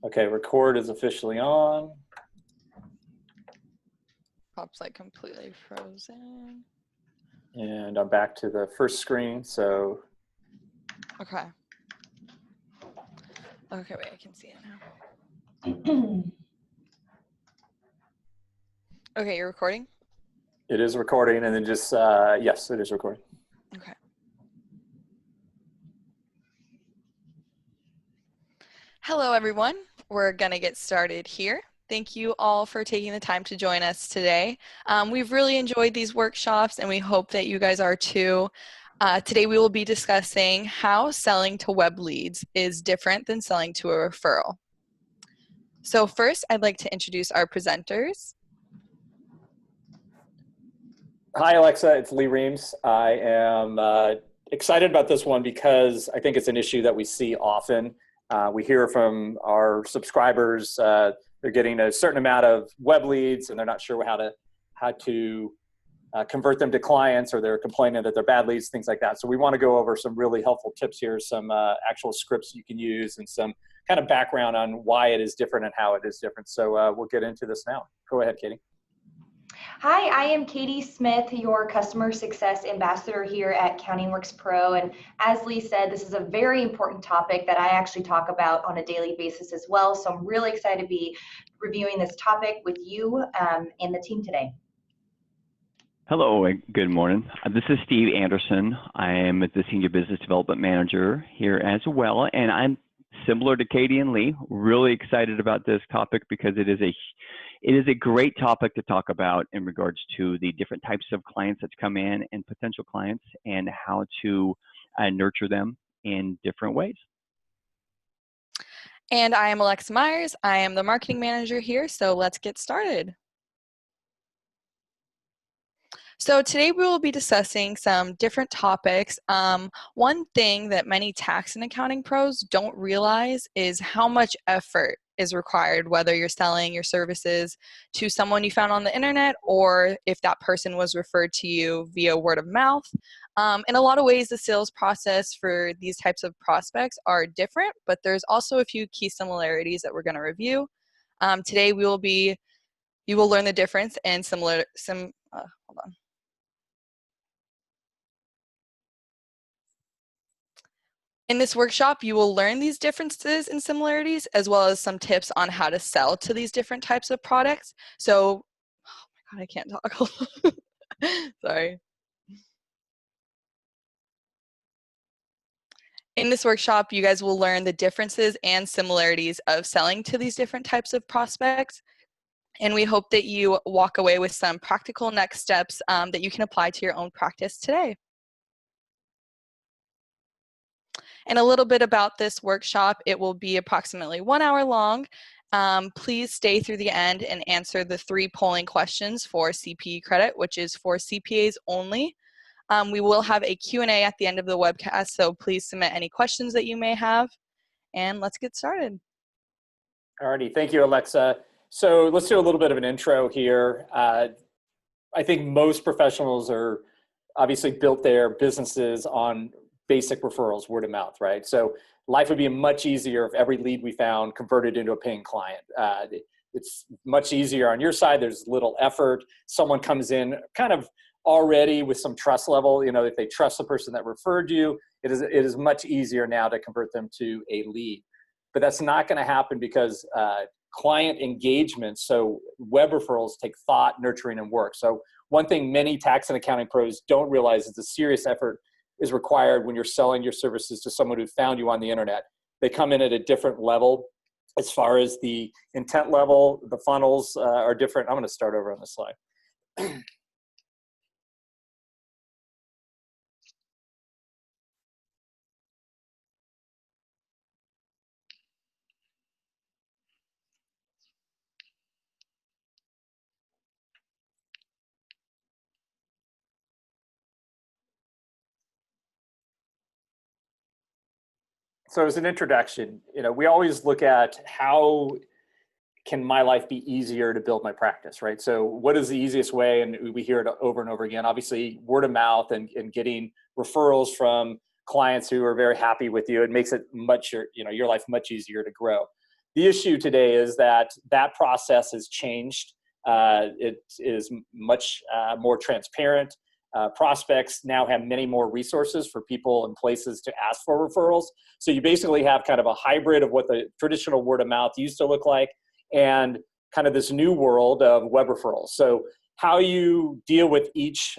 Okay, record is officially on. Pop's like completely frozen. And I'm back to the first screen, so. Okay. Okay, wait, I can see it now. Okay, you're recording? It is recording, and then just, yes, it is recording. Okay. Hello, everyone. We're gonna get started here. Thank you all for taking the time to join us today. We've really enjoyed these workshops, and we hope that you guys are too. Today we will be discussing how selling to web leads is different than selling to a referral. So first, I'd like to introduce our presenters. Hi, Alexa. It's Lee Reams. I am excited about this one because I think it's an issue that we see often. We hear from our subscribers, they're getting a certain amount of web leads and they're not sure how to convert them to clients, or they're complaining that they're bad leads, things like that. So we want to go over some really helpful tips here, some actual scripts you can use, and some kind of background on why it is different and how it is different. So we'll get into this now. Go ahead, Katie. Hi, I am Katie Smith, your customer success ambassador here at CountingWorks PRO. And as Lee said, this is a very important topic that I actually talk about on a daily basis as well. So I'm really excited to be reviewing this topic with you and the team today. Hello, good morning. This is Steve Anderson. I am the Senior Business Development Manager here as well. And I'm similar to Katie and Lee, really excited about this topic because it is a great topic to talk about in regards to the different types of clients that come in and potential clients, and how to nurture them in different ways. And I am Alexa Myers. I am the marketing manager here, so let's get started. So today we will be discussing some different topics. One thing that many tax and accounting pros don't realize is how much effort is required, whether you're selling your services to someone you found on the internet or if that person was referred to you via word of mouth. In a lot of ways, the sales process for these types of prospects are different, but there's also a few key similarities that we're going to review. Today you will learn the difference and hold on. In this workshop, you will learn these differences and similarities, as well as some tips on how to sell to these different types of products. So, oh my God, I can't talk. Sorry. In this workshop, you guys will learn the differences and similarities of selling to these different types of prospects. And we hope that you walk away with some practical next steps that you can apply to your own practice today. And a little bit about this workshop: it will be approximately 1 hour long. Please stay through the end and answer the 3 polling questions for CPE credit, which is for CPAs only. We will have a Q&A at the end of the webcast, so please submit any questions that you may have. And let's get started. Alrighty, thank you, Alexa. So let's do a little bit of an intro here. I think most professionals are obviously built their businesses on basic referrals, word of mouth, right? So life would be much easier if every lead we found converted into a paying client. It's much easier on your side. There's little effort. Someone comes in kind of already with some trust level. You know, if they trust the person that referred you, it is much easier now to convert them to a lead. But that's not going to happen because client engagement, so web referrals, take thought, nurturing, and work. So one thing many tax and accounting pros don't realize is the serious effort is required when you're selling your services to someone who found you on the internet. They come in at a different level as far as the intent level. The funnels are different. I'm going to start over on this slide. So as an introduction, you know, we always look at how can my life be easier to build my practice, right? So what is the easiest way? And we hear it over and over again, obviously word of mouth and getting referrals from clients who are very happy with you. It makes it much, you know, your life much easier to grow. The issue today is that that process has changed. It is much more transparent. Prospects now have many more resources for people and places to ask for referrals. So you basically have kind of a hybrid of what the traditional word of mouth used to look like and kind of this new world of web referrals. So how you deal with each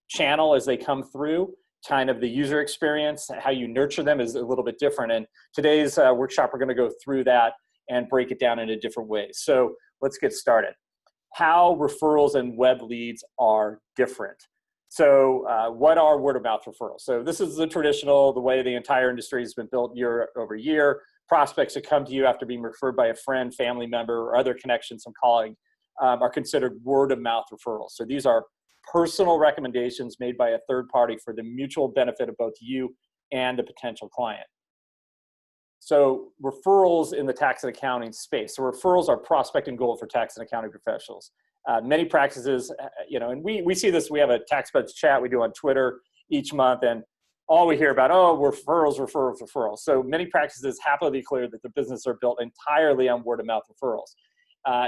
channel as they come through, kind of the user experience, how you nurture them is a little bit different. And today's workshop, we're going to go through that and break it down into different ways. So let's get started. How referrals and web leads are different. So what are word of mouth referrals? So this is the traditional, the way the entire industry has been built year over year. Prospects that come to you after being referred by a friend, family member, or other connections, some colleague, are considered word of mouth referrals. So these are personal recommendations made by a third party for the mutual benefit of both you and the potential client. So referrals in the tax and accounting space. So referrals are prospecting gold for tax and accounting professionals. Many practices, and we see this, we have a tax buds chat we do on Twitter each month, and all we hear about, referrals, referrals, referrals. So many practices happily declare that their business are built entirely on word of mouth referrals.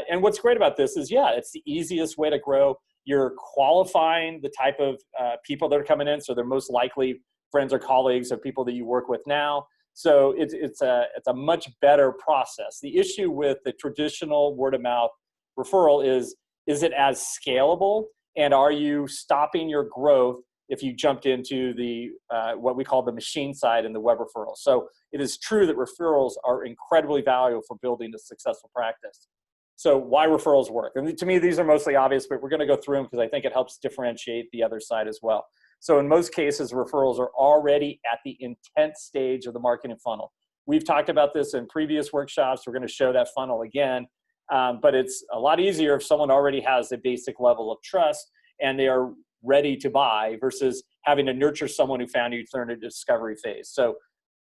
And what's great about this is, it's the easiest way to grow. You're qualifying the type of people that are coming in, so they're most likely friends or colleagues of people that you work with now. So it's a much better process. The issue with the traditional word of mouth referral is it as scalable, and are you stopping your growth if you jumped into the what we call the machine side in the web referrals? So it is true that referrals are incredibly valuable for building a successful practice. So why referrals work? And to me, these are mostly obvious, but we're going to go through them because I think it helps differentiate the other side as well. So in most cases, referrals are already at the intent stage of the marketing funnel. We've talked about this in previous workshops. We're going to show that funnel again. But it's a lot easier if someone already has a basic level of trust and they are ready to buy versus having to nurture someone who found you during a discovery phase. So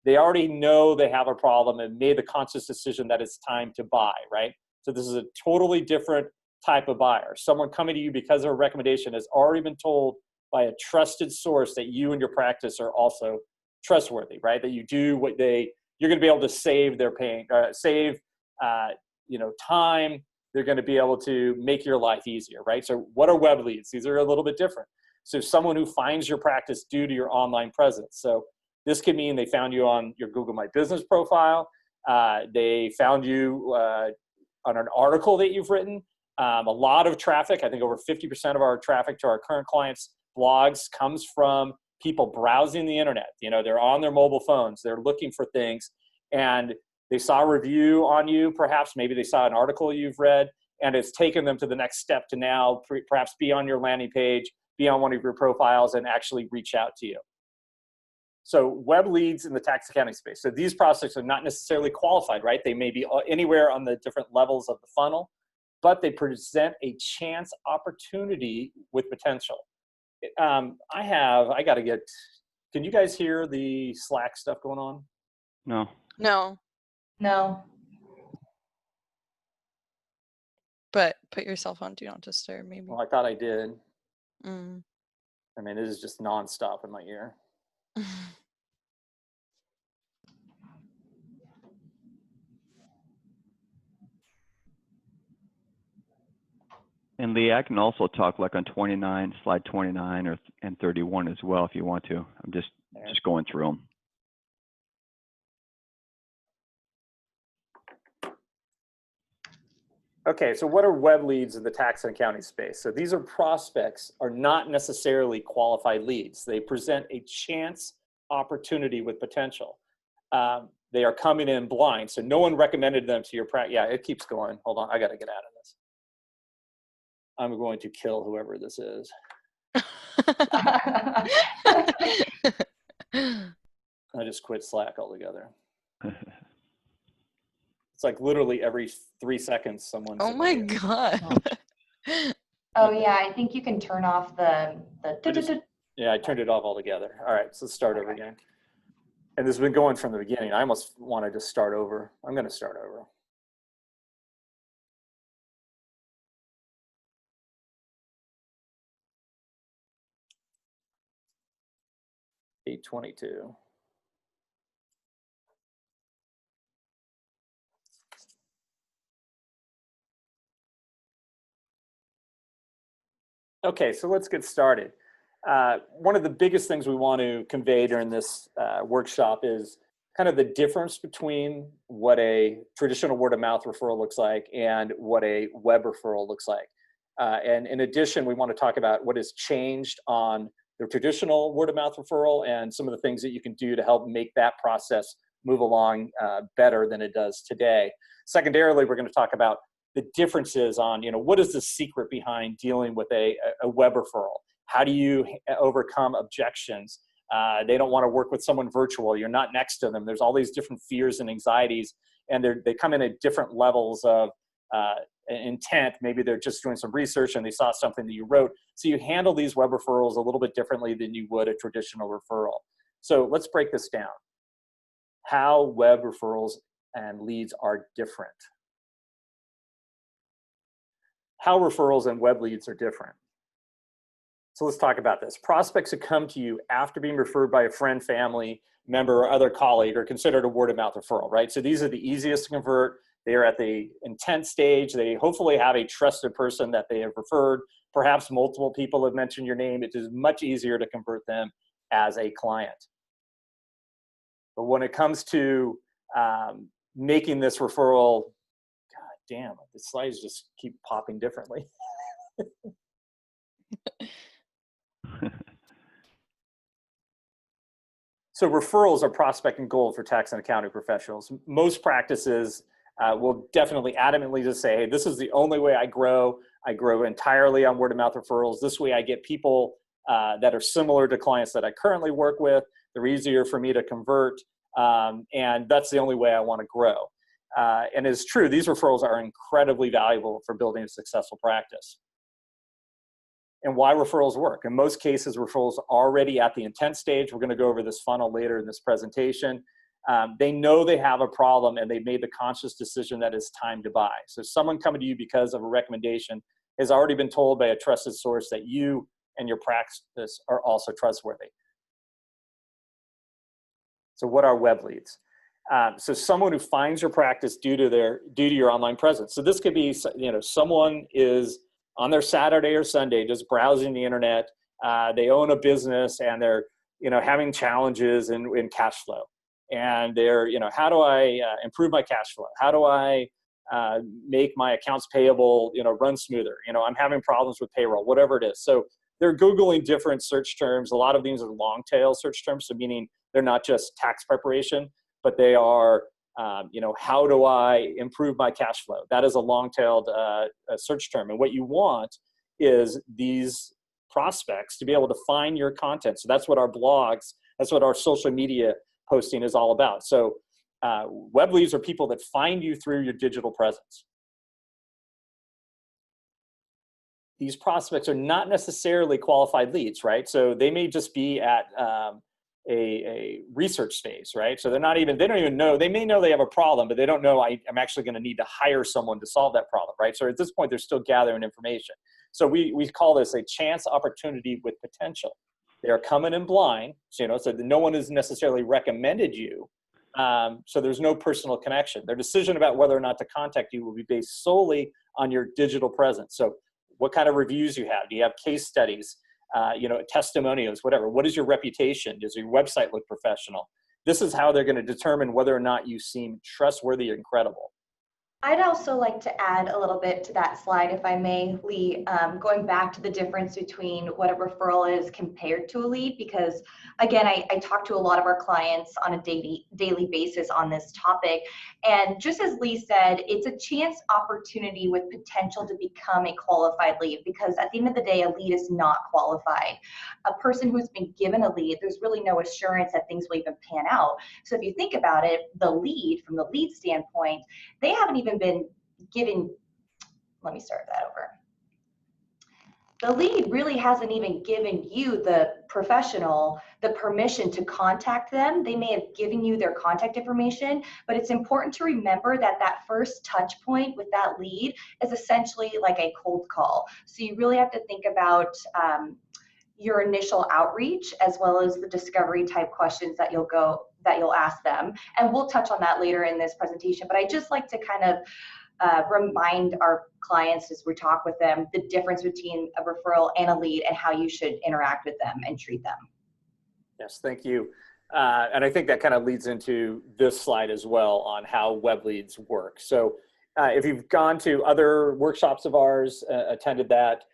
they already know they have a problem and made the conscious decision that it's time to buy, right? So this is a totally different type of buyer. Someone coming to you because of a recommendation has already been told by a trusted source that you and your practice are also trustworthy, right? That you do what you're going to be able to save their pain, time. They're going to be able to make your life easier, right? So what are web leads? These are a little bit different. So someone who finds your practice due to your online presence. So this could mean they found you on your Google My Business profile. They found you on an article that you've written. A lot of traffic, I think over 50% of our traffic to our current clients' blogs comes from people browsing the internet. They're on their mobile phones. They're looking for things, and they saw a review on you, perhaps. Maybe they saw an article you've read, and it's taken them to the next step to now perhaps be on your landing page, be on one of your profiles, and actually reach out to you. So web leads in the tax accounting space. So these prospects are not necessarily qualified, right? They may be anywhere on the different levels of the funnel, but they present a chance opportunity with potential. Can you guys hear the Slack stuff going on? No. No. But put your cell phone do not disturb, maybe. Well, I thought I did. Mm. I mean, it is just nonstop in my ear. And Lee, I can also talk like on 29, slide 29 and 31 as well if you want to. I'm just going through them. Okay, so what are web leads in the tax and accounting space? So these are prospects, are not necessarily qualified leads. They present a chance opportunity with potential. They are coming in blind, so no one recommended them to your practice. Yeah, it keeps going. Hold on, I got to get out of this. I'm going to kill whoever this is. I just quit Slack altogether. It's like literally every 3 seconds someone. Oh my God. Oh yeah, I think you can turn off the. Yeah, I turned it off altogether. All right, so let's start over again. And this has been going from the beginning. I almost wanted to start over. I'm going to start over. $822. Okay, so let's get started. One of the biggest things we want to convey during this workshop is kind of the difference between what a traditional word of mouth referral looks like and what a web referral looks like. And in addition, we want to talk about what has changed on the traditional word of mouth referral and some of the things that you can do to help make that process move along better than it does today. Secondarily, we're going to talk about the differences on, what is the secret behind dealing with a web referral? How do you overcome objections? They don't want to work with someone virtual. You're not next to them. There's all these different fears and anxieties, and they come in at different levels of intent. Maybe they're just doing some research and they saw something that you wrote. So you handle these web referrals a little bit differently than you would a traditional referral. So let's break this down. How web referrals and leads are different. How referrals and web leads are different. So let's talk about this. Prospects who come to you after being referred by a friend, family member, or other colleague are considered a word of mouth referral, right? So these are the easiest to convert. They are at the intent stage. They hopefully have a trusted person that they have referred. Perhaps multiple people have mentioned your name. It is much easier to convert them as a client. But when it comes to making this referral, God damn, the slides just keep popping differently. So referrals are prospecting gold for tax and accounting professionals. Most practices will definitely adamantly just say, hey, this is the only way I grow. I grow entirely on word of mouth referrals. This way I get people that are similar to clients that I currently work with. They're easier for me to convert. And that's the only way I want to grow. And it's true, these referrals are incredibly valuable for building a successful practice. And why referrals work. In most cases, referrals are already at the intent stage. We're going to go over this funnel later in this presentation. They know they have a problem and they've made the conscious decision that it's time to buy. So someone coming to you because of a recommendation has already been told by a trusted source that you and your practice are also trustworthy. So what are web leads? So someone who finds your practice due to your online presence. So this could be, someone is on their Saturday or Sunday just browsing the internet. They own a business and they're having challenges in cash flow. And they're, how do I improve my cash flow? How do I make my accounts payable, run smoother? I'm having problems with payroll, whatever it is. So they're Googling different search terms. A lot of these are long tail search terms. So meaning they're not just tax preparation, but they are, how do I improve my cash flow? That is a long-tailed search term. And what you want is these prospects to be able to find your content. So that's what our blogs, that's what our social media posting is all about. So web leads are people that find you through your digital presence. These prospects are not necessarily qualified leads, right? So they may just be at a research phase, right? So they don't even know, they may know they have a problem, but they don't know I'm actually going to need to hire someone to solve that problem, right? So at this point, they're still gathering information. So we call this a chance opportunity with potential. They're coming in blind, so no one has necessarily recommended you. So there's no personal connection. Their decision about whether or not to contact you will be based solely on your digital presence. So what kind of reviews you have? Do you have case studies? Testimonials, whatever. What is your reputation? Does your website look professional? This is how they're going to determine whether or not you seem trustworthy and credible. I'd also like to add a little bit to that slide, if I may, Lee, going back to the difference between what a referral is compared to a lead, because again, I talk to a lot of our clients on a daily basis on this topic. And just as Lee said, it's a chance opportunity with potential to become a qualified lead, because at the end of the day, a lead is not qualified. A person who's been given a lead, there's really no assurance that things will even pan out. So if you think about it, the lead, from the lead standpoint, they haven't even been given, let me start that over. The lead really hasn't even given you, the professional, the permission to contact them. They may have given you their contact information, but it's important to remember that that first touch point with that lead is essentially like a cold call. So you really have to think about your initial outreach as well as the discovery type questions that you'll ask them. And we'll touch on that later in this presentation, but I just like to kind of remind our clients as we talk with them the difference between a referral and a lead and how you should interact with them and treat them. Yes, thank you. And I think that kind of leads into this slide as well on how web leads work. So if you've gone to other workshops of ours, attended that,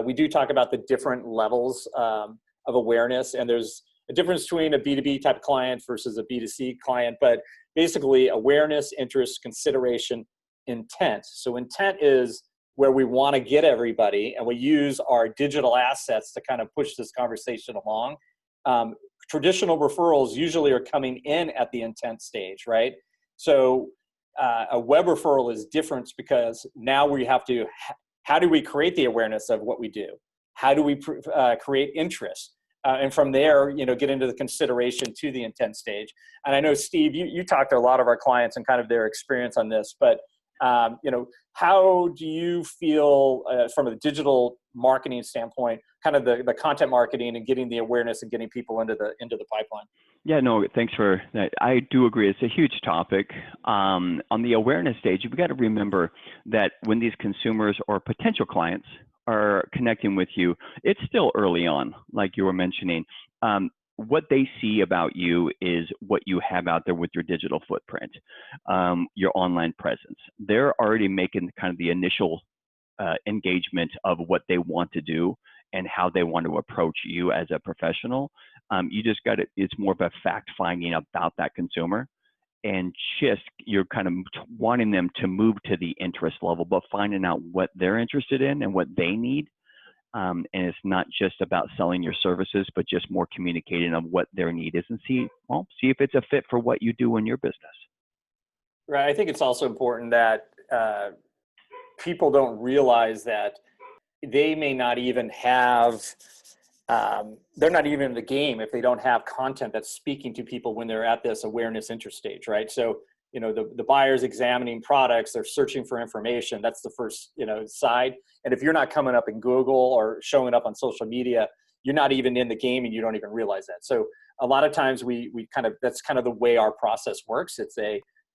we do talk about the different levels of awareness, and there's a difference between a B2B type of client versus a B2C client, but basically awareness, interest, consideration, intent. So intent is where we want to get everybody, and we use our digital assets to kind of push this conversation along. Traditional referrals usually are coming in at the intent stage, right? So a web referral is different because now we have to, how do we create the awareness of what we do? How do we create interest? And from there, get into the consideration to the intent stage. And I know, Steve, you talked to a lot of our clients and kind of their experience on this, but how do you feel from a digital marketing standpoint, kind of the content marketing and getting the awareness and getting people into the pipeline? Yeah, no, thanks for that. I do agree. It's a huge topic. On the awareness stage, you've got to remember that when these consumers or potential clients are connecting with you, it's still early on, like you were mentioning. What they see about you is what you have out there with your digital footprint, your online presence. They're already making kind of the initial engagement of what they want to do and how they want to approach you as a professional. You just got to, it's more of a fact finding about that consumer, and just you're kind of wanting them to move to the interest level, but finding out what they're interested in and what they need. And it's not just about selling your services, but just more communicating on what their need is and see if it's a fit for what you do in your business. Right. I think it's also important that people don't realize that they may not even have, they're not even in the game if they don't have content that's speaking to people when they're at this awareness interest stage, right? So, the buyer's examining products, they're searching for information. That's the first, side. And if you're not coming up in Google or showing up on social media, you're not even in the game and you don't even realize that. So a lot of times that's kind of the way our process works. It's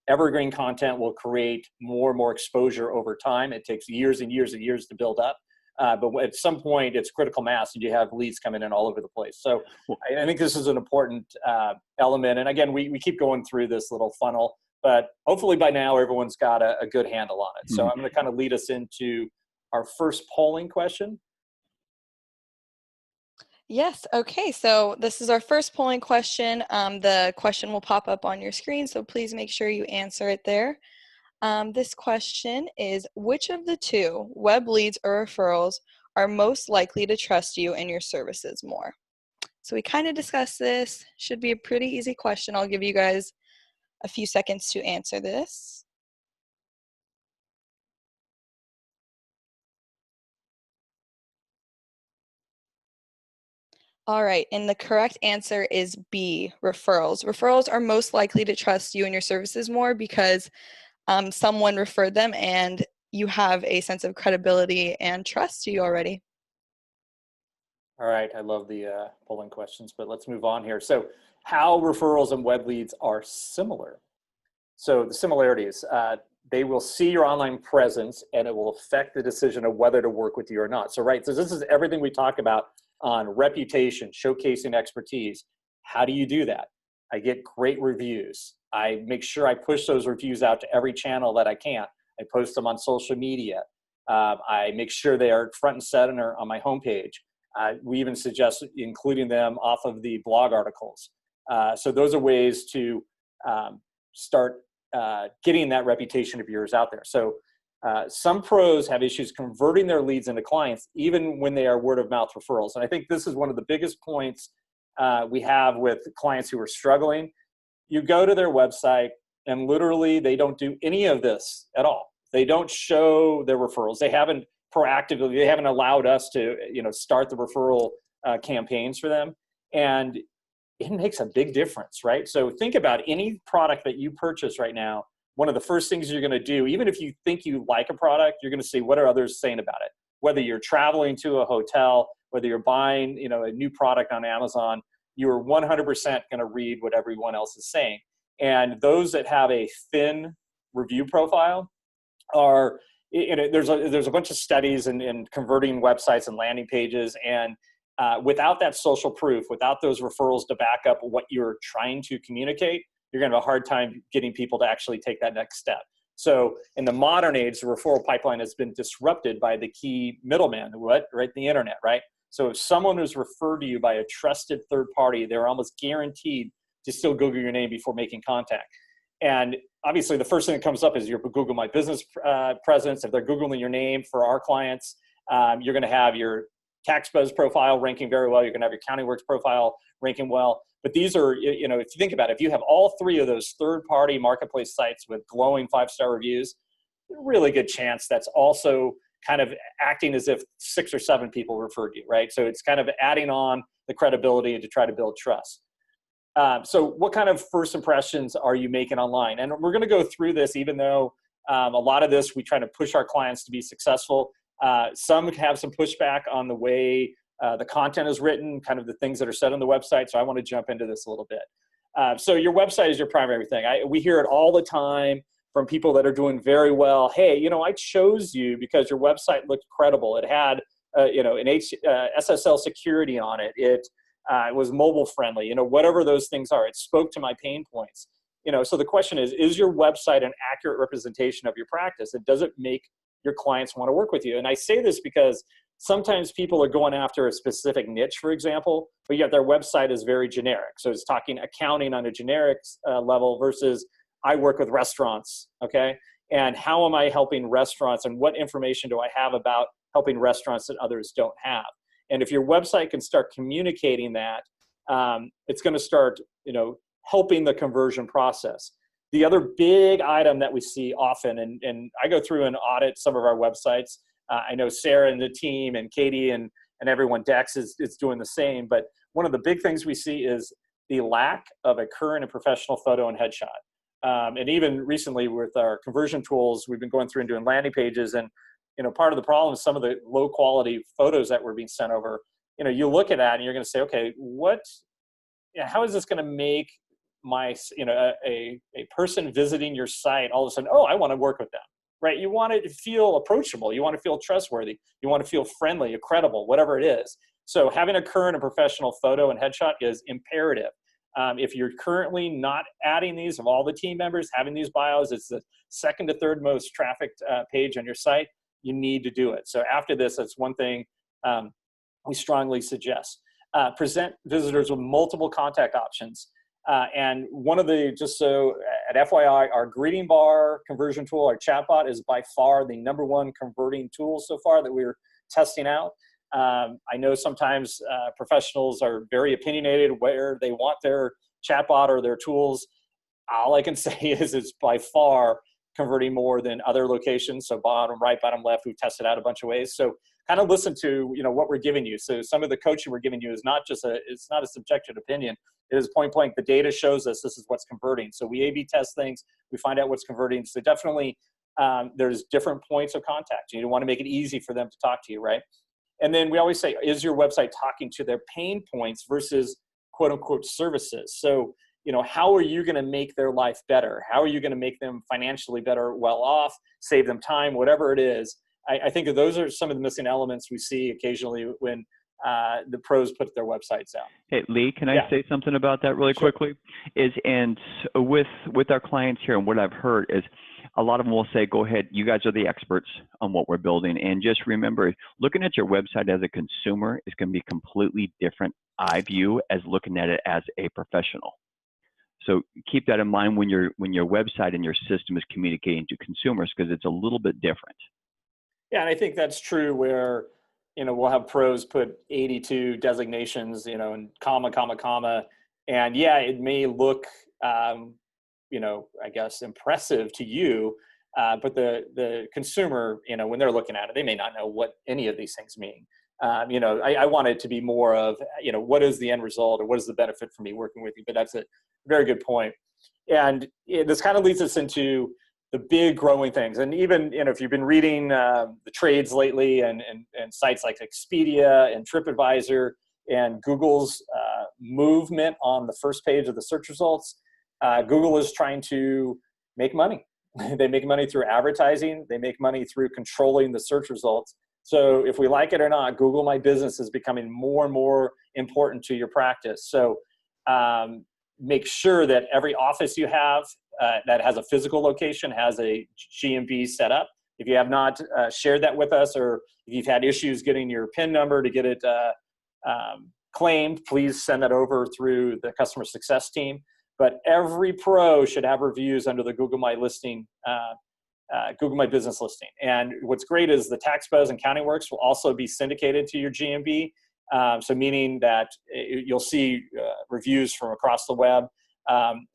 evergreen content will create more and more exposure over time. It takes years and years and years to build up. But at some point, it's critical mass and you have leads coming in all over the place. So I think this is an important element. And again, we keep going through this little funnel, but hopefully by now everyone's got a good handle on it. So I'm going to kind of lead us into our first polling question. Yes. Okay. So this is our first polling question. The question will pop up on your screen, so please make sure you answer it there. This question is, which of the two, web leads or referrals, are most likely to trust you and your services more? So we kind of discussed this. Should be a pretty easy question. I'll give you guys a few seconds to answer this. All right, and the correct answer is B, referrals. Referrals are most likely to trust you and your services more because someone referred them and you have a sense of credibility and trust to you already. All right, I love the polling questions, but let's move on here. So how referrals and web leads are similar. So the similarities, they will see your online presence and it will affect the decision of whether to work with you or not. So this is everything we talk about on reputation, showcasing expertise. How do you do that? I get great reviews. I make sure I push those reviews out to every channel that I can. I post them on social media. I make sure they are front and center on my homepage. We even suggest including them off of the blog articles. So those are ways to start getting that reputation of yours out there. So some pros have issues converting their leads into clients, even when they are word of mouth referrals. And I think this is one of the biggest points we have with clients who are struggling. You go to their website and literally they don't do any of this at all. They don't show their referrals. They haven't allowed us to, start the referral campaigns for them. And it makes a big difference, right? So think about any product that you purchase right now. One of the first things you're going to do, even if you think you like a product, you're going to see what are others saying about it. Whether you're traveling to a hotel, whether you're buying, a new product on Amazon, you're 100% going to read what everyone else is saying. And those that have a thin review profile are, there's a bunch of studies in converting websites and landing pages, and without that social proof, without those referrals to back up what you're trying to communicate, you're going to have a hard time getting people to actually take that next step. So in the modern age, the referral pipeline has been disrupted by the key middleman, right? The internet, right? So if someone is referred to you by a trusted third party, they're almost guaranteed to still Google your name before making contact. And obviously the first thing that comes up is your Google My Business presence. If they're Googling your name for our clients, you're going to have your TaxBuzz profile ranking very well. You're going to have your CountingWorks profile ranking well. But these are, if you think about it, if you have all three of those third-party marketplace sites with glowing 5-star reviews, really good chance that's also kind of acting as if 6 or 7 people referred you, right? So it's kind of adding on the credibility to try to build trust. So what kind of first impressions are you making online? And we're going to go through this, even though a lot of this we try to push our clients to be successful. Some have some pushback on the way the content is written, kind of the things that are said on the website. So I want to jump into this a little bit. So your website is your primary thing. We hear it all the time from people that are doing very well. Hey, I chose you because your website looked credible. It had, an SSL security on it. It was mobile friendly, whatever those things are. It spoke to my pain points. So the question is your website an accurate representation of your practice? And does it make your clients want to work with you? And I say this because sometimes people are going after a specific niche, for example, but yet their website is very generic. So it's talking accounting on a generic level versus I work with restaurants, okay? And how am I helping restaurants, and what information do I have about helping restaurants that others don't have? And if your website can start communicating that, it's going to start, helping the conversion process. The other big item that we see often, and I go through and audit some of our websites. I know Sarah and the team and Katie and everyone, Dex is doing the same. But one of the big things we see is the lack of a current and professional photo and headshot. And even recently with our conversion tools, we've been going through and doing landing pages. And, part of the problem is some of the low quality photos that were being sent over. You look at that and you're going to say, okay, how is this going to make my, a person visiting your site all of a sudden, oh, I want to work with them, right? You want it to feel approachable. You want to feel trustworthy. You want to feel friendly, credible, whatever it is. So having a current and professional photo and headshot is imperative. If you're currently not adding these of all the team members, having these bios, it's the second to third most trafficked page on your site. You need to do it. So after this, that's one thing we strongly suggest. Present visitors with multiple contact options. And one of the, just so at FYI, our greeting bar conversion tool, our chatbot, is by far the #1 converting tool so far that we're testing out. I know sometimes professionals are very opinionated where they want their chatbot or their tools. All I can say is it's by far converting more than other locations. So bottom right, bottom left, we've tested out a bunch of ways. So kind of listen to what we're giving you. So some of the coaching we're giving you is not just it's not a subjective opinion. It is point blank. The data shows us this is what's converting. So we A/B test things. We find out what's converting. So definitely there's different points of contact. You want to make it easy for them to talk to you, right? And then we always say, is your website talking to their pain points versus quote unquote services? So, how are you going to make their life better? How are you going to make them financially better, well off, save them time, whatever it is? I think that those are some of the missing elements we see occasionally when the pros put their websites out. Hey, Lee, can I say something about that really quickly? And with our clients here, and what I've heard is a lot of them will say, go ahead, you guys are the experts on what we're building. And just remember, looking at your website as a consumer is going to be a completely different eye view as looking at it as a professional. So keep that in mind when your website and your system is communicating to consumers, because it's a little bit different. Yeah, and I think that's true where, we'll have pros put 82 designations, and comma, comma, comma. And yeah, it may look, I guess impressive to you, but the consumer, when they're looking at it, they may not know what any of these things mean. I want it to be more of, what is the end result or what is the benefit for me working with you? But that's a very good point. And this kind of leads us into the big growing things. And even, if you've been reading the trades lately and sites like Expedia and TripAdvisor and Google's movement on the first page of the search results, Google is trying to make money. they make money through advertising, they make money through controlling the search results. So if we like it or not, Google My Business is becoming more and more important to your practice. So make sure that every office you have that has a physical location has a GMB set up. If you have not shared that with us, or if you've had issues getting your PIN number to get it claimed, please send that over through the customer success team. But every pro should have reviews under the Google My listing, Google My Business listing. And what's great is the Tax Buzz and CountingWorks will also be syndicated to your GMB. So meaning that you'll see reviews from across the web.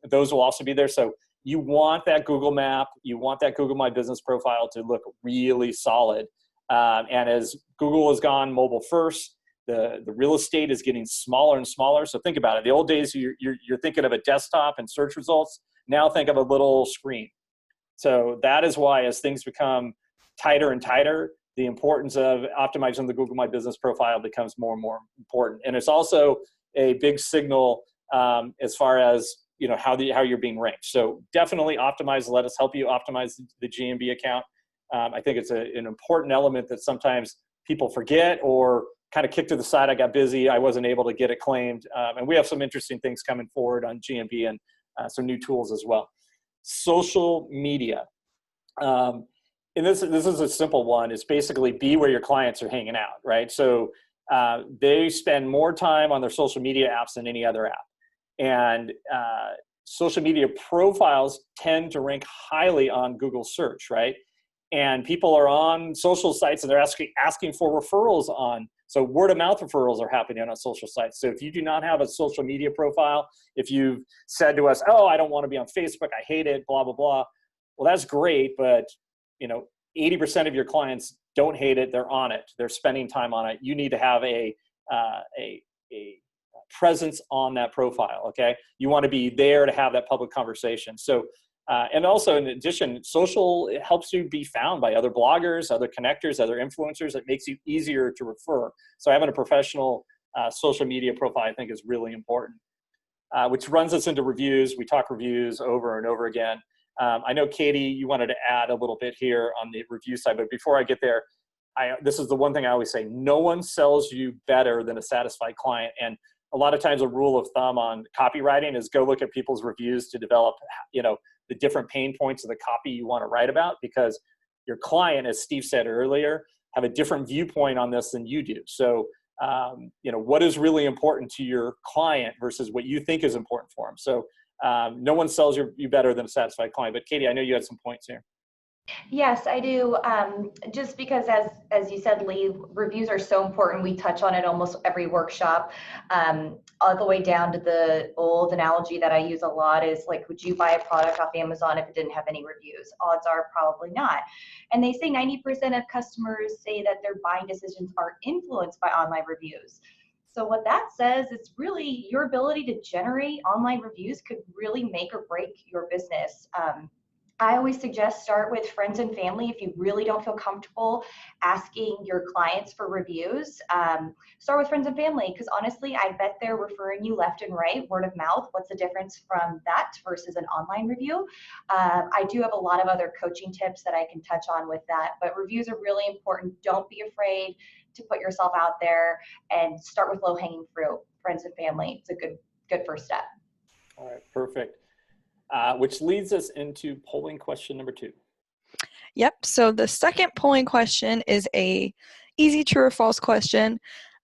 Those will also be there. So you want that Google map, you want that Google My Business profile to look really solid. And as Google has gone mobile first, the real estate is getting smaller and smaller. So think about it. The old days, you're thinking of a desktop and search results. Now think of a little screen. So that is why, as things become tighter and tighter, the importance of optimizing the Google My Business profile becomes more and more important. And it's also a big signal as far as how you're being ranked. So definitely optimize. Let us help you optimize the GMB account. I think it's an important element that sometimes people forget or kind of kick to the side. I got busy. I wasn't able to get it claimed. And we have some interesting things coming forward on GMB and some new tools as well. Social media. And this is a simple one. It's basically be where your clients are hanging out, right? So they spend more time on their social media apps than any other app. And social media profiles tend to rank highly on Google search, right? And people are on social sites and they're asking for referrals on. So word of mouth referrals are happening on social sites. So if you do not have a social media profile, if you've said to us, oh, I don't want to be on Facebook, I hate it, blah, blah, blah. Well, that's great, but 80% of your clients don't hate it, they're on it, they're spending time on it. You need to have a presence on that profile, okay? You want to be there to have that public conversation. So, and also in addition, social helps you be found by other bloggers, other connectors, other influencers. It makes you easier to refer. So having a professional social media profile, I think, is really important, which runs us into reviews. We talk reviews over and over again. I know, Katie, you wanted to add a little bit here on the review side, but before I get there, this is the one thing I always say: no one sells you better than a satisfied client. And a lot of times a rule of thumb on copywriting is go look at people's reviews to develop, the different pain points of the copy you want to write about, because your client, as Steve said earlier, have a different viewpoint on this than you do. So, what is really important to your client versus what you think is important for them. So no one sells you better than a satisfied client. But Katie, I know you had some points here. Yes, I do. Just because, as you said, Lee, reviews are so important. We touch on it almost every workshop, all the way down to the old analogy that I use a lot is like, would you buy a product off Amazon if it didn't have any reviews? Odds are probably not. And they say 90% of customers say that their buying decisions are influenced by online reviews. So what that says is really your ability to generate online reviews could really make or break your business. I always suggest start with friends and family if you really don't feel comfortable asking your clients for reviews. Start with friends and family, because honestly, I bet they're referring you left and right, word of mouth. What's the difference from that versus an online review? I do have a lot of other coaching tips that I can touch on with that, but reviews are really important. Don't be afraid to put yourself out there and start with low-hanging fruit, friends and family. It's a good first step. All right, perfect. Which leads us into polling question number 2. Yep, so the second polling question is a easy true or false question.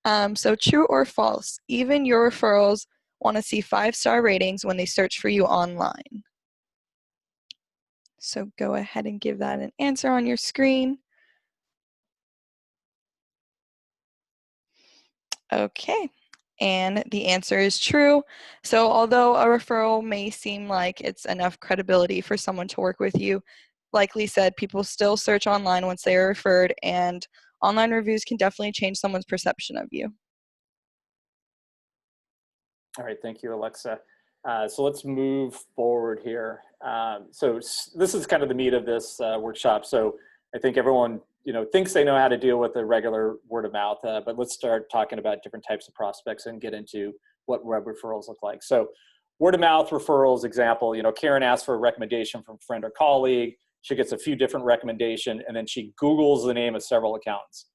So true or false, even your referrals want to see 5-star ratings when they search for you online. So go ahead and give that an answer on your screen. Okay, and the answer is true. So although a referral may seem like it's enough credibility for someone to work with you, like Lee said, people still search online once they are referred, and online reviews can definitely change someone's perception of you. All right, thank you, Alexa. So let's move forward here. So this is kind of the meat of this workshop. So I think everyone thinks they know how to deal with the regular word of mouth, but let's start talking about different types of prospects and get into what web referrals look like. So word of mouth referrals example, Karen asked for a recommendation from a friend or colleague. She gets a few different recommendations, and then she Googles the name of several accountants.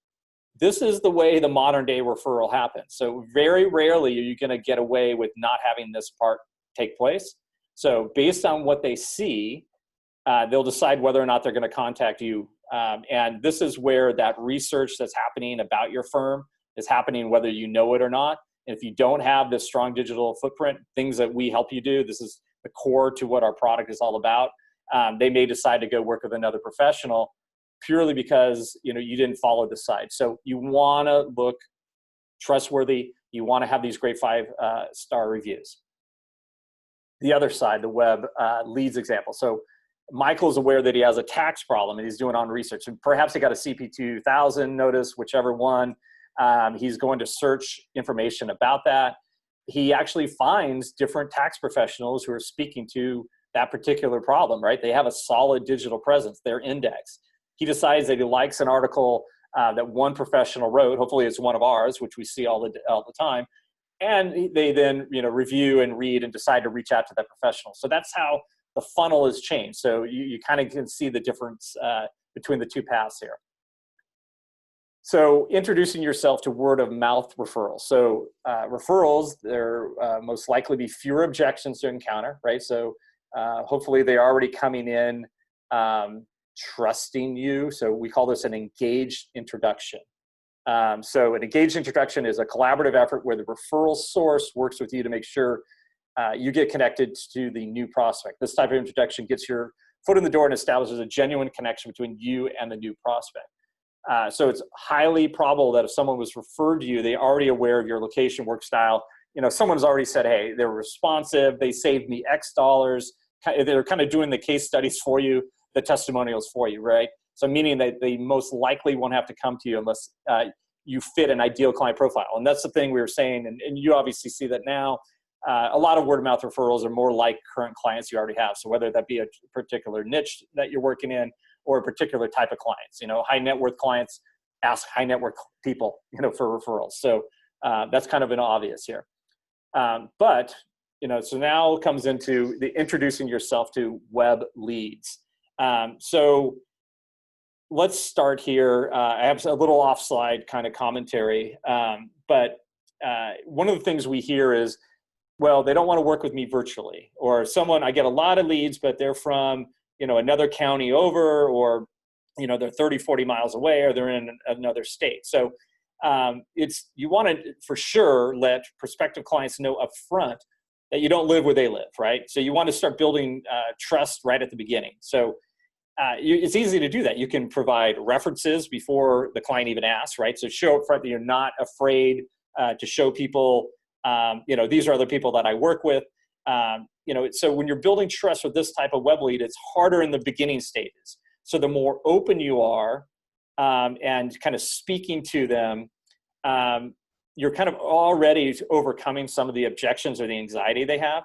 This is the way the modern day referral happens. So very rarely are you going to get away with not having this part take place. So based on what they see, they'll decide whether or not they're going to contact you. And this is where that research that's happening about your firm is happening, whether you know it or not. And if you don't have this strong digital footprint, things that we help you do, this is the core to what our product is all about. They may decide to go work with another professional purely because you didn't follow the site. So you want to look trustworthy. You want to have these great 5-star reviews. The other side, the web leads example. So Michael's aware that he has a tax problem and he's doing on research. And perhaps he got a CP 2000 notice, whichever one. He's going to search information about that. He actually finds different tax professionals who are speaking to that particular problem, right? They have a solid digital presence, they're indexed. He decides that he likes an article that one professional wrote. Hopefully it's one of ours, which we see all the time. And they then review and read and decide to reach out to that professional. So that's how the funnel has changed. So you kind of can see the difference between the two paths here. So introducing yourself to word of mouth referrals. So referrals, there most likely be fewer objections to encounter, right? So hopefully they're already coming in trusting you. So we call this an engaged introduction. So an engaged introduction is a collaborative effort where the referral source works with you to make sure you get connected to the new prospect. This type of introduction gets your foot in the door and establishes a genuine connection between you and the new prospect. So it's highly probable that if someone was referred to you, they're already aware of your location, work style. Someone's already said, hey, they're responsive, they saved me X dollars. They're kind of doing the case studies for you, the testimonials for you, right? So meaning that they most likely won't have to come to you unless you fit an ideal client profile. And that's the thing we were saying, and you obviously see that now. A lot of word of mouth referrals are more like current clients you already have. So whether that be a particular niche that you're working in or a particular type of clients, high net worth clients ask high net worth people, for referrals. So that's kind of an obvious here. But so now comes into the introducing yourself to web leads. So let's start here. I have a little off slide kind of commentary, but one of the things we hear is, well, they don't want to work with me virtually, or I get a lot of leads, but they're from, another county over, or, they're 30, 40 miles away, or they're in another state. So you want to, for sure, let prospective clients know up front that you don't live where they live, right? So you want to start building trust right at the beginning. So it's easy to do that. You can provide references before the client even asks, right? So show up front that you're not afraid to show people, these are other people that I work with. So when you're building trust with this type of web lead, it's harder in the beginning stages. So the more open you are and kind of speaking to them, you're kind of already overcoming some of the objections or the anxiety they have.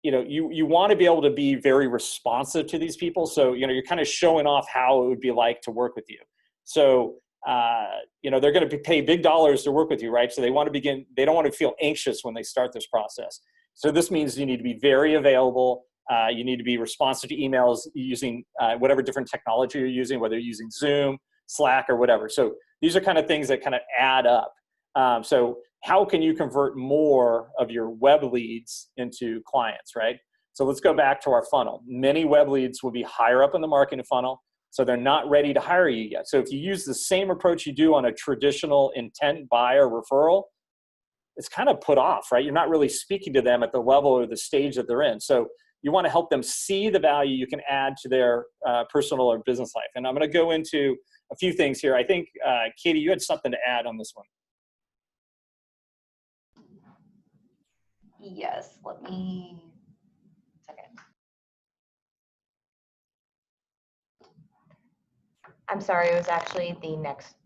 You want to be able to be very responsive to these people. So, you're kind of showing off how it would be like to work with you. So, they're going to pay big dollars to work with you, right? So they don't want to feel anxious when they start this process. So this means you need to be very available. You need to be responsive to emails using whatever different technology you're using, whether you're using Zoom, Slack, or whatever. So these are kind of things that kind of add up. So how can you convert more of your web leads into clients, right? So let's go back to our funnel. Many web leads will be higher up in the marketing funnel, so they're not ready to hire you yet. So if you use the same approach you do on a traditional intent buyer referral, it's kind of put off, right? You're not really speaking to them at the level or the stage that they're in. So you want to help them see the value you can add to their personal or business life. And I'm going to go into a few things here. I think, Katie, you had something to add on this one. Yes, let me, second. I'm sorry, it was actually the next,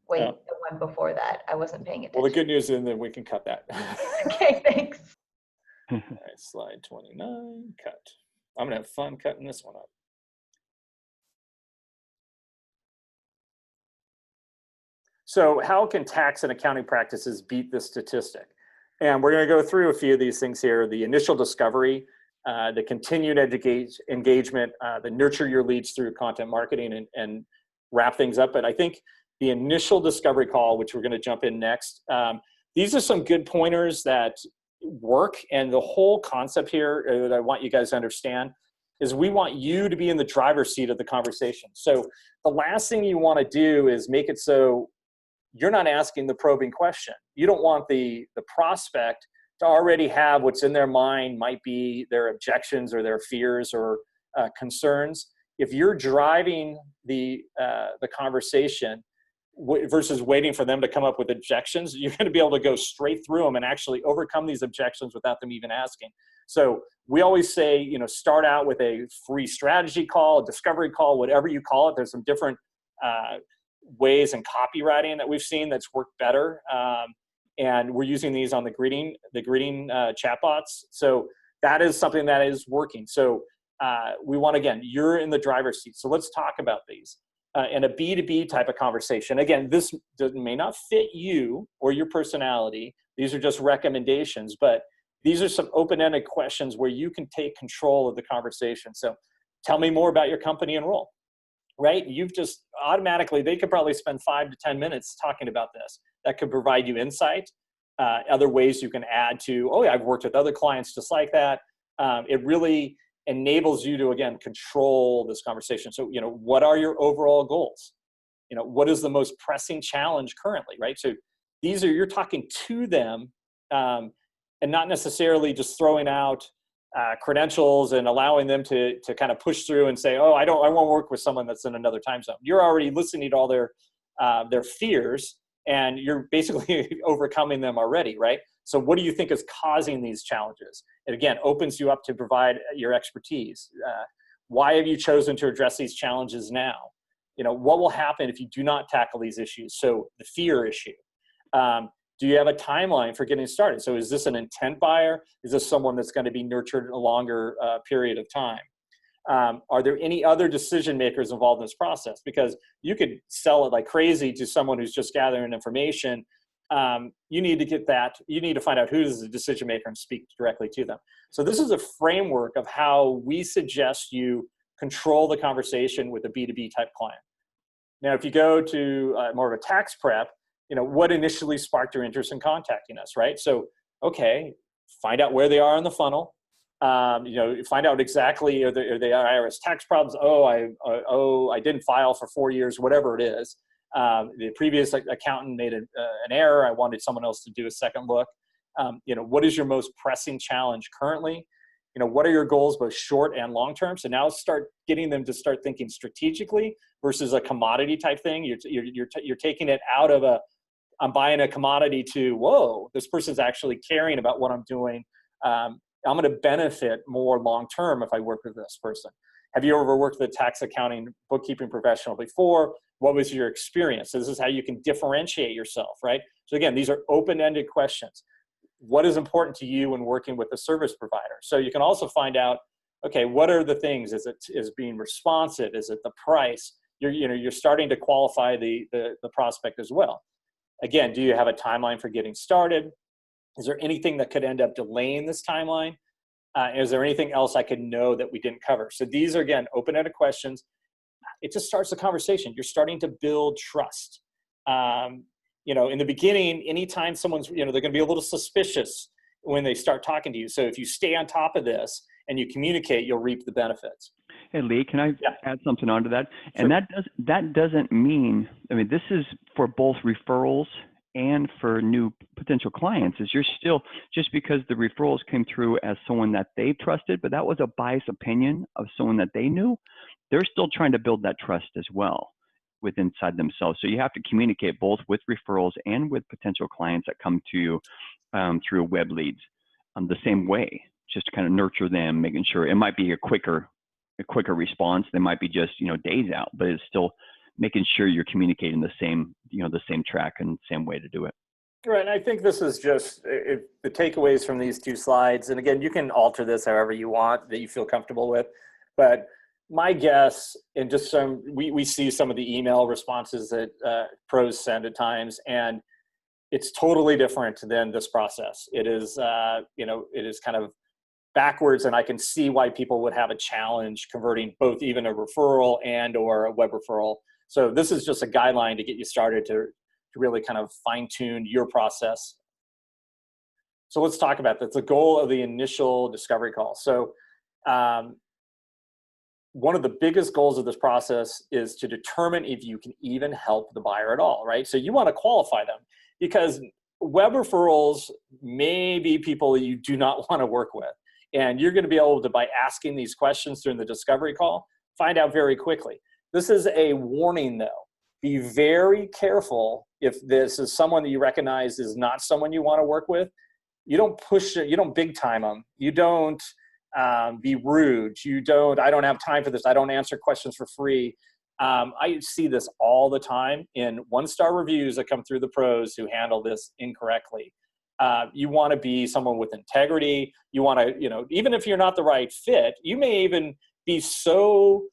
the one before that. I wasn't paying attention. Well, the good news is then we can cut that. Okay, thanks. All right, slide 29, cut. I'm going to have fun cutting this one up. So how can tax and accounting practices beat this statistic? And we're going to go through a few of these things here. The initial discovery, the continued engagement, the nurture your leads through content marketing and wrap things up. But I think the initial discovery call, which we're going to jump in next, these are some good pointers that work. And the whole concept here that I want you guys to understand is we want you to be in the driver's seat of the conversation. So the last thing you want to do is make it so you're not asking the probing question. You don't want the prospect to already have what's in their mind, might be their objections or their fears or concerns. If you're driving the conversation versus waiting for them to come up with objections, you're going to be able to go straight through them and actually overcome these objections without them even asking. So we always say, start out with a free strategy call, a discovery call, whatever you call it. There's some different ways in copywriting that we've seen that's worked better. And we're using these on the greeting chatbots. So that is something that is working. So we want, again, you're in the driver's seat. So let's talk about these. In a B2B type of conversation, again, this may not fit you or your personality. These are just recommendations, but these are some open-ended questions where you can take control of the conversation. So tell me more about your company and role, right? You've just automatically, they could probably spend 5 to 10 minutes talking about this. That could provide you insight, other ways you can add to, oh yeah, I've worked with other clients just like that. It really enables you to, again, control this conversation. So, what are your overall goals? What is the most pressing challenge currently, right? So you're talking to them and not necessarily just throwing out credentials and allowing them to kind of push through and say, oh, I won't work with someone that's in another time zone. You're already listening to all their fears, and you're basically overcoming them already, right? So what do you think is causing these challenges? It again opens you up to provide your expertise. Why have you chosen to address these challenges now? What will happen if you do not tackle these issues? So the fear issue. Do you have a timeline for getting started? So is this an intent buyer? Is this someone that's going to be nurtured a longer period of time? Are there any other decision makers involved in this process? Because you could sell it like crazy to someone who's just gathering information. You need to get that. You need to find out who is the decision maker and speak directly to them. So this is a framework of how we suggest you control the conversation with a B2B type client. Now, if you go to more of a tax prep, what initially sparked your interest in contacting us, right? So, okay, find out where they are in the funnel. Find out exactly, are they IRS tax problems? I didn't file for 4 years, whatever it is. The previous accountant made an error. I wanted someone else to do a second look. What is your most pressing challenge currently? What are your goals, both short and long term? So now start getting them to start thinking strategically versus a commodity type thing. You're taking it out of I'm buying a commodity to, whoa, this person's actually caring about what I'm doing. I'm going to benefit more long term if I work with this person. Have you ever worked with a tax accounting bookkeeping professional before? What was your experience? So this is how you can differentiate yourself, right? So again, these are open-ended questions. What is important to you when working with a service provider? So you can also find out, okay, what are the things? Is being responsive? Is it the price? You're starting to qualify the prospect as well. Again, do you have a timeline for getting started? Is there anything that could end up delaying this timeline? Is there anything else I could know that we didn't cover? So these are, again, open-ended questions. It just starts the conversation. You're starting to build trust. In the beginning, anytime someone's, they're going to be a little suspicious when they start talking to you. So if you stay on top of this and you communicate, you'll reap the benefits. Hey, Lee, can I add something onto that? Sure. And that doesn't mean, this is for both referrals and for new potential clients, is you're still, just because the referrals came through as someone that they trusted, but that was a biased opinion of someone that they knew, they're still trying to build that trust as well with inside themselves. So you have to communicate both with referrals and with potential clients that come to you through web leads the same way, just to kind of nurture them, making sure it might be a quicker response. They might be just, days out, but it's still making sure you're communicating the same track and same way to do it. Right, and I think this is just the takeaways from these two slides. And again, you can alter this however you want that you feel comfortable with. But my guess, and just we see some of the email responses that pros send at times, and it's totally different than this process. It is, it is kind of backwards, and I can see why people would have a challenge converting both even a referral and or a web referral. So this is just a guideline to get you started to really kind of fine tune your process. So let's talk about that. The goal of the initial discovery call. So one of the biggest goals of this process is to determine if you can even help the buyer at all, right? So you want to qualify them, because web referrals may be people you do not want to work with. And you're going to be able to, by asking these questions during the discovery call, find out very quickly. This is a warning though. Be very careful if this is someone that you recognize is not someone you want to work with. You don't push it, you don't big time them. You don't be rude. I don't have time for this. I don't answer questions for free. I see this all the time in 1-star reviews that come through the pros who handle this incorrectly. You want to be someone with integrity. You want to, even if you're not the right fit, you may even be so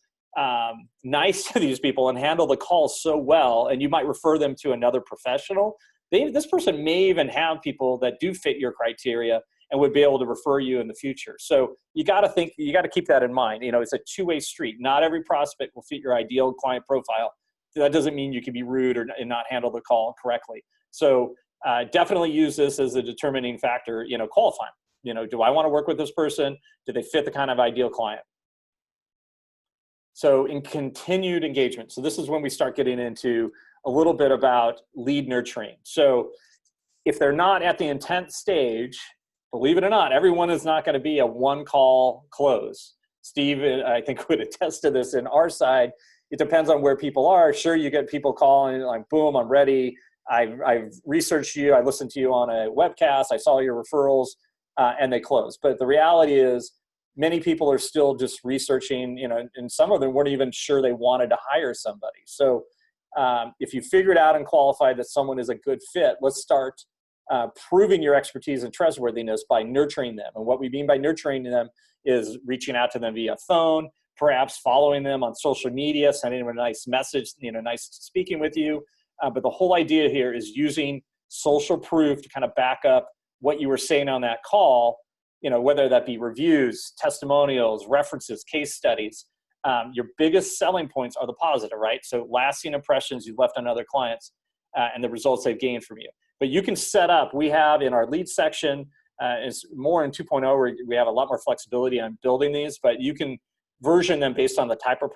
nice to these people and handle the calls so well, and you might refer them to another professional. This person may even have people that do fit your criteria and would be able to refer you in the future. So you got to keep that in mind. It's a two-way street. Not every prospect will fit your ideal client profile. That doesn't mean you can be rude and not handle the call correctly. So definitely use this as a determining factor, qualifying. Do I want to work with this person? Do they fit the kind of ideal client? So in continued engagement, so this is when we start getting into a little bit about lead nurturing. So if they're not at the intent stage, believe it or not, everyone is not going to be a one-call close. Steve, I think, would attest to this. In our side, it depends on where people are. Sure, you get people calling like, boom, I'm ready. I've researched you. I listened to you on a webcast. I saw your referrals, and they close. But the reality is many people are still just researching, and some of them weren't even sure they wanted to hire somebody. So if you figured out and qualified that someone is a good fit, let's start proving your expertise and trustworthiness by nurturing them. And what we mean by nurturing them is reaching out to them via phone, perhaps following them on social media, sending them a nice message, nice speaking with you. But the whole idea here is using social proof to kind of back up what you were saying on that call, whether that be reviews, testimonials, references, case studies. Your biggest selling points are the positive, right? So lasting impressions you've left on other clients and the results they've gained from you. But you can set up, we have in our lead section, it's more in 2.0 where we have a lot more flexibility on building these, but you can version them based on the type of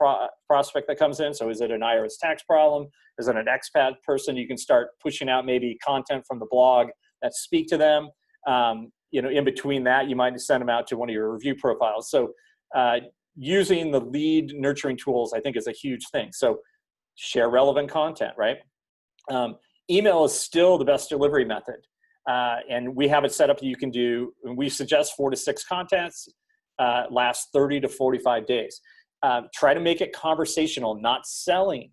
prospect that comes in. So is it an IRS tax problem? Is it an expat person? You can start pushing out maybe content from the blog that speak to them. In between that, you might send them out to one of your review profiles. So using the lead nurturing tools, I think, is a huge thing. So share relevant content, right? Email is still the best delivery method. And we have it set up that you can do, we suggest 4 to 6 contacts, last 30 to 45 days. Try to make it conversational, not selling.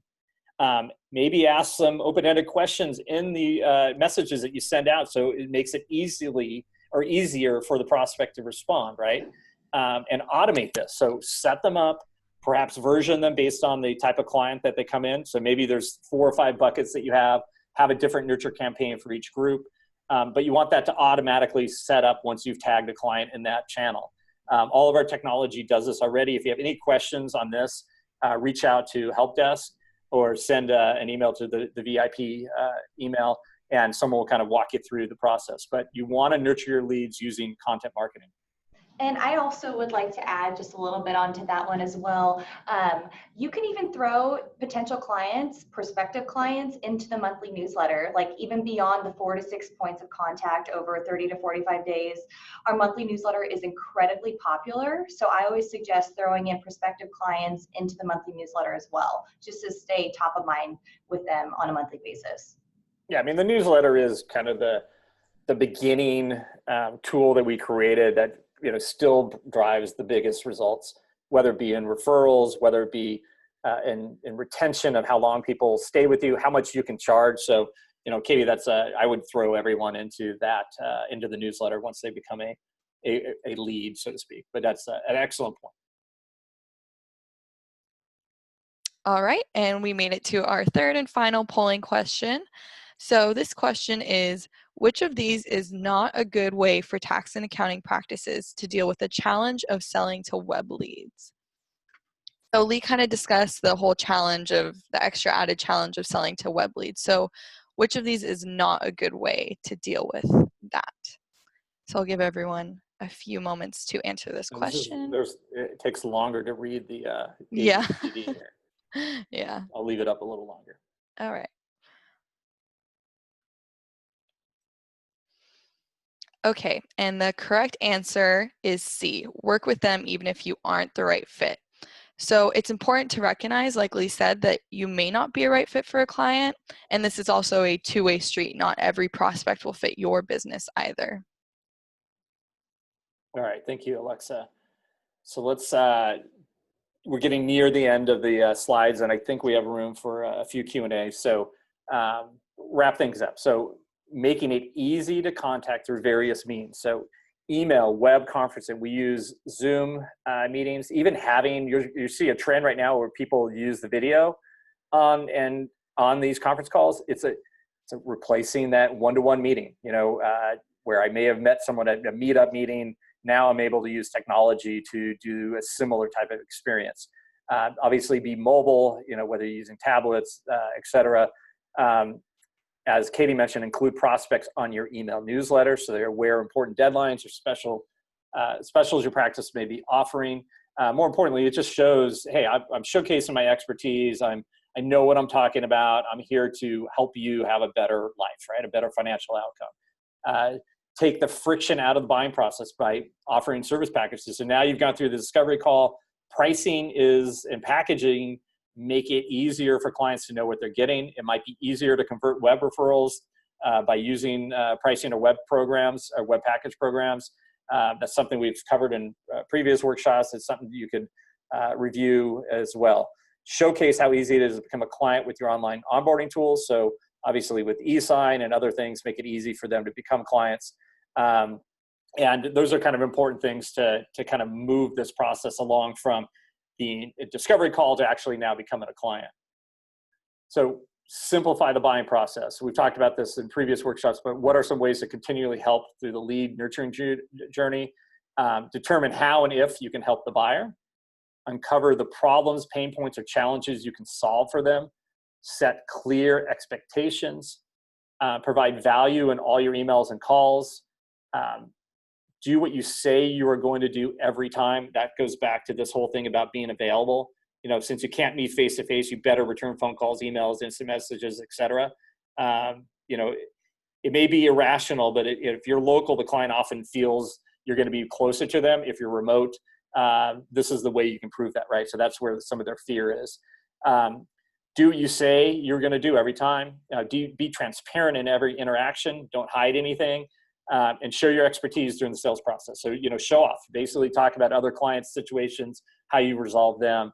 Maybe ask some open-ended questions in the messages that you send out, so it makes it easier for the prospect to respond, right? And automate this. So set them up, perhaps version them based on the type of client that they come in. So maybe there's 4 or 5 buckets that you have a different nurture campaign for each group. But you want that to automatically set up once you've tagged a client in that channel. All of our technology does this already. If you have any questions on this, reach out to help desk or send an email to the VIP email, and someone will kind of walk you through the process. But you want to nurture your leads using content marketing. And I also would like to add just a little bit onto that one as well. You can even throw potential clients, prospective clients, into the monthly newsletter, like even beyond the 4 to 6 points of contact over 30 to 45 days. Our monthly newsletter is incredibly popular. So I always suggest throwing in prospective clients into the monthly newsletter as well, just to stay top of mind with them on a monthly basis. Yeah, I mean, the newsletter is kind of the beginning tool that we created that still drives the biggest results, whether it be in referrals, whether it be in retention of how long people stay with you, how much you can charge. So, Katie, I would throw everyone into that, into the newsletter once they become a lead, so to speak. But that's an excellent point. All right, and we made it to our third and final polling question. So this question is, which of these is not a good way for tax and accounting practices to deal with the challenge of selling to web leads? So Lee kind of discussed the whole challenge of the extra added challenge of selling to web leads. So which of these is not a good way to deal with that? So I'll give everyone a few moments to answer this question. It takes longer to read the Yeah. ABCD here. Yeah. I'll leave it up a little longer. All right. Okay, and the correct answer is C. Work with them even if you aren't the right fit. So it's important to recognize, like Lee said, that you may not be a right fit for a client, and this is also a two-way street. Not every prospect will fit your business either. All right, thank you, Alexa. So let's, we're getting near the end of the slides, and I think we have room for a few Q&A. So wrap things up. So making it easy to contact through various means. So email, web conferencing, we use Zoom meetings, even having, you see a trend right now where people use the video on these conference calls. It's replacing that one-to-one meeting, where I may have met someone at a meetup meeting. Now I'm able to use technology to do a similar type of experience. Obviously be mobile, whether you're using tablets, et cetera. As Katie mentioned, include prospects on your email newsletter so they're aware of important deadlines or specials your practice may be offering. More importantly, it just shows, hey, I'm showcasing my expertise. I know what I'm talking about. I'm here to help you have a better life, right? A better financial outcome. Take the friction out of the buying process by offering service packages. So now you've gone through the discovery call. Pricing and packaging make it easier for clients to know what they're getting. It might be easier to convert web referrals by using pricing or web programs or web package programs. That's something we've covered in previous workshops. It's something you could review as well. Showcase how easy it is to become a client with your online onboarding tools. So obviously with e-sign and other things, make it easy for them to become clients. And those are kind of important things to kind of move this process along from the discovery call to actually now becoming a client. So simplify the buying process. We've talked about this in previous workshops, but what are some ways to continually help through the lead nurturing journey? Determine how and if you can help the buyer. Uncover the problems, pain points, or challenges you can solve for them. Set clear expectations. Provide value in all your emails and calls. Do what you say you are going to do every time. That goes back to this whole thing about being available. Since you can't meet face-to-face, you better return phone calls, emails, instant messages, etc. It may be irrational, but if you're local, the client often feels you're going to be closer to them. If you're remote, this is the way you can prove that, right? So that's where some of their fear is. Do what you say you're going to do every time. Be transparent in every interaction. Don't hide anything. And share your expertise during the sales process. So, show off, basically talk about other clients' situations, how you resolve them.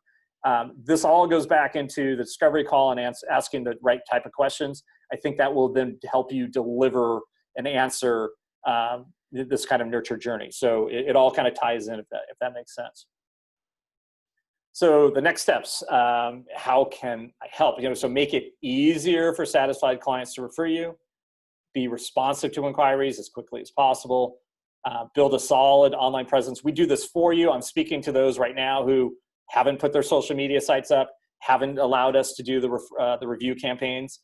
This all goes back into the discovery call and asking the right type of questions. I think that will then help you deliver an answer, this kind of nurture journey. So it all kind of ties in if that makes sense. So the next steps, how can I help? So make it easier for satisfied clients to refer you. Be responsive to inquiries as quickly as possible. Build a solid online presence. We do this for you. I'm speaking to those right now who haven't put their social media sites up, haven't allowed us to do the review campaigns.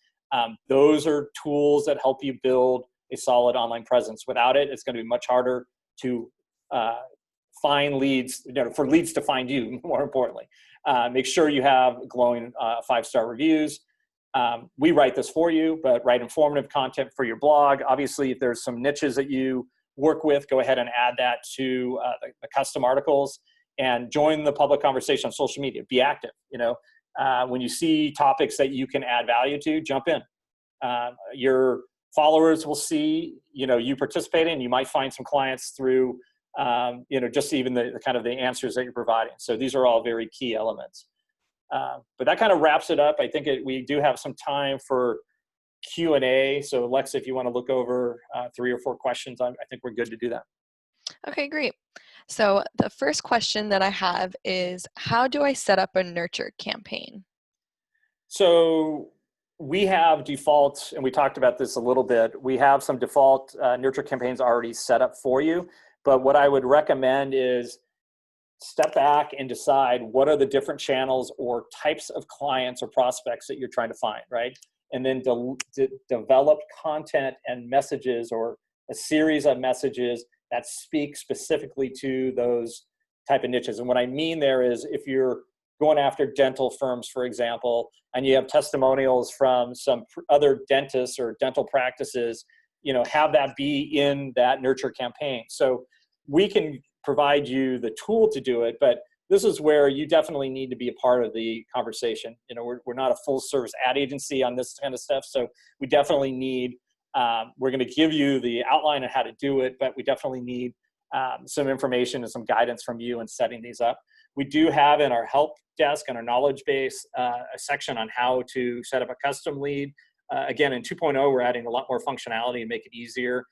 Those are tools that help you build a solid online presence. Without it, it's going to be much harder to find leads, for leads to find you, more importantly. Make sure you have glowing 5-star reviews. We write this for you, but write informative content for your blog. Obviously, if there's some niches that you work with, go ahead and add that to the custom articles and join the public conversation on social media. Be active. When you see topics that you can add value to, jump in. Your followers will see, you participating. You might find some clients through, just even the kind of the answers that you're providing. So these are all very key elements. But that kind of wraps it up. I think we do have some time for Q&A. So Alexa, if you want to look over 3 or 4 questions, I think we're good to do that. Okay, great. So the first question that I have is, how do I set up a nurture campaign? So we have default, and we talked about this a little bit, we have some default nurture campaigns already set up for you. But what I would recommend is step back and decide what are the different channels or types of clients or prospects that you're trying to find, right? And then develop content and messages, or a series of messages that speak specifically to those type of niches. And what I mean there is, if you're going after dental firms, for example, and you have testimonials from some other dentists or dental practices, you know, have that be in that nurture campaign. So we can provide you the tool to do it, but this is where you definitely need to be a part of the conversation. You know, we're not a full service ad agency on this kind of stuff. So we definitely need, we're going to give you the outline on how to do it, but we definitely need some information and some guidance from you in setting these up. We do have in our help desk and our knowledge base a section on how to set up a custom lead. Again, in 2.0, we're adding a lot more functionality and make it easier.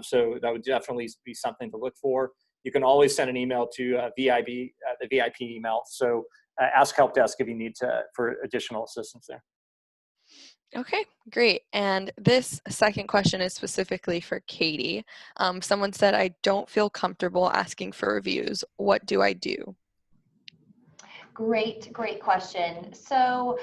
So that would definitely be something to look for. You can always send an email to the VIP email. So ask help desk if you need for additional assistance there. Okay, great. And this second question is specifically for Katie. Someone said, I don't feel comfortable asking for reviews. What do I do? Great question. So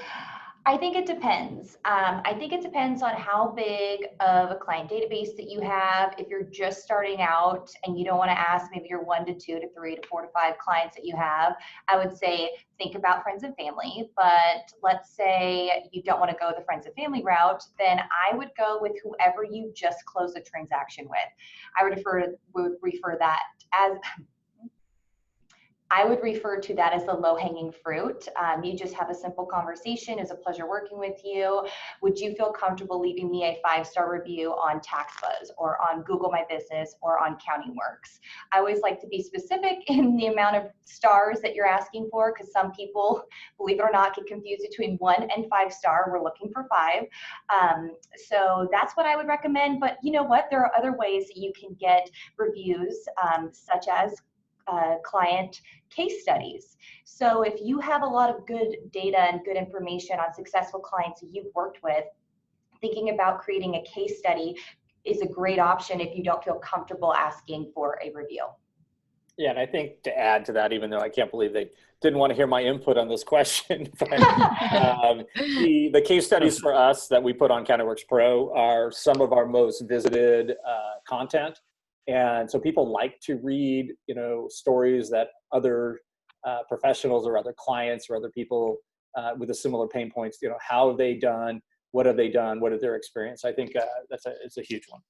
I think it depends. I think it depends on how big of a client database that you have. If you're just starting out and you don't want to ask maybe your 1 to 2 to 3 to 4 to 5 clients that you have, I would say think about friends and family. But let's say you don't want to go the friends and family route, then I would go with whoever you just closed a transaction with. I would refer to that as the low-hanging fruit. You just have a simple conversation. It's a pleasure working with you. Would you feel comfortable leaving me a 5-star review on TaxBuzz or on Google My Business or on CountingWorks? I always like to be specific in the amount of stars that you're asking for, because some people, believe it or not, get confused between 1 and 5-star. We're looking for 5. So that's what I would recommend. But you know what? There are other ways that you can get reviews, such as client case studies. So if you have a lot of good data and good information on successful clients that you've worked with, thinking about creating a case study is a great option if you don't feel comfortable asking for a review. Yeah, and I think to add to that, even though I can't believe they didn't want to hear my input on this question, but the case studies for us that we put on CountingWorks Pro are some of our most visited content. And so people like to read, you know, stories that other professionals or other clients or other people with a similar pain points, you know, how have they done? What have they done? What is their experience? I think it's a huge one.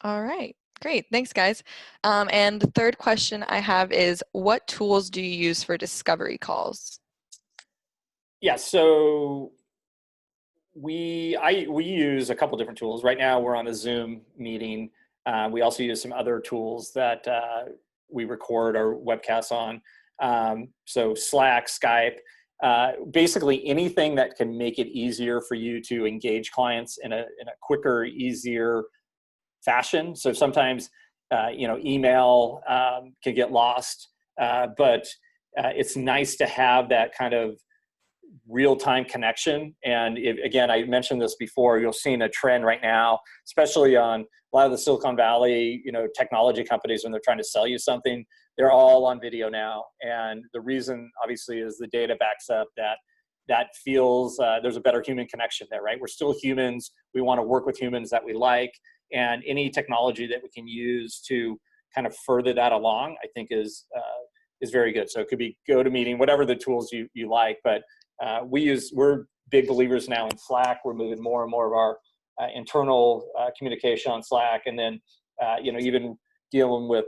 All right. Great. Thanks, guys. And the third question I have is, what tools do you use for discovery calls? Yeah, so we use a couple different tools. Right now we're on a Zoom meeting. We also use some other tools that we record our webcasts on. So Slack, Skype, basically anything that can make it easier for you to engage clients in a quicker, easier fashion. So sometimes, you know, email can get lost, but it's nice to have that kind of real-time connection. And again, I mentioned this before, you're seeing a trend right now, especially on a lot of the Silicon Valley, you know, technology companies, when they're trying to sell you something, they're all on video now. And the reason obviously is the data backs up that feels there's a better human connection there, right? We're still humans. We want to work with humans that we like, and any technology that we can use to kind of further that along, I think is very good. So it could be GoToMeeting, whatever the tools you like, but we're big believers now in Slack. We're moving more and more of our internal communication on Slack, and then you know, even dealing with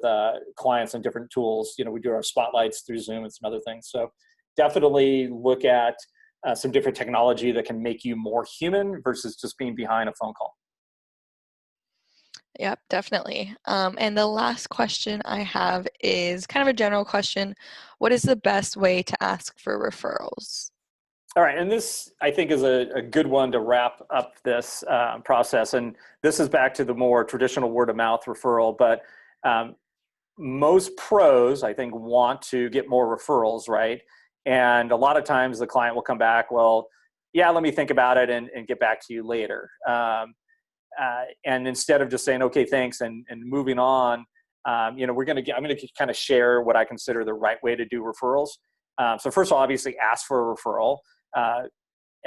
clients on different tools. You know, we do our spotlights through Zoom and some other things. So definitely look at some different technology that can make you more human versus just being behind a phone call. Yep, definitely. And the last question I have is kind of a general question. What is the best way to ask for referrals? All right, and this, I think, is a good one to wrap up this process. And this is back to the more traditional word-of-mouth referral, but most pros, I think, want to get more referrals, right? And a lot of times the client will come back, well, yeah, let me think about it and get back to you later. And instead of just saying, okay, thanks, and moving on, I'm going to kind of share what I consider the right way to do referrals. So first of all, obviously ask for a referral.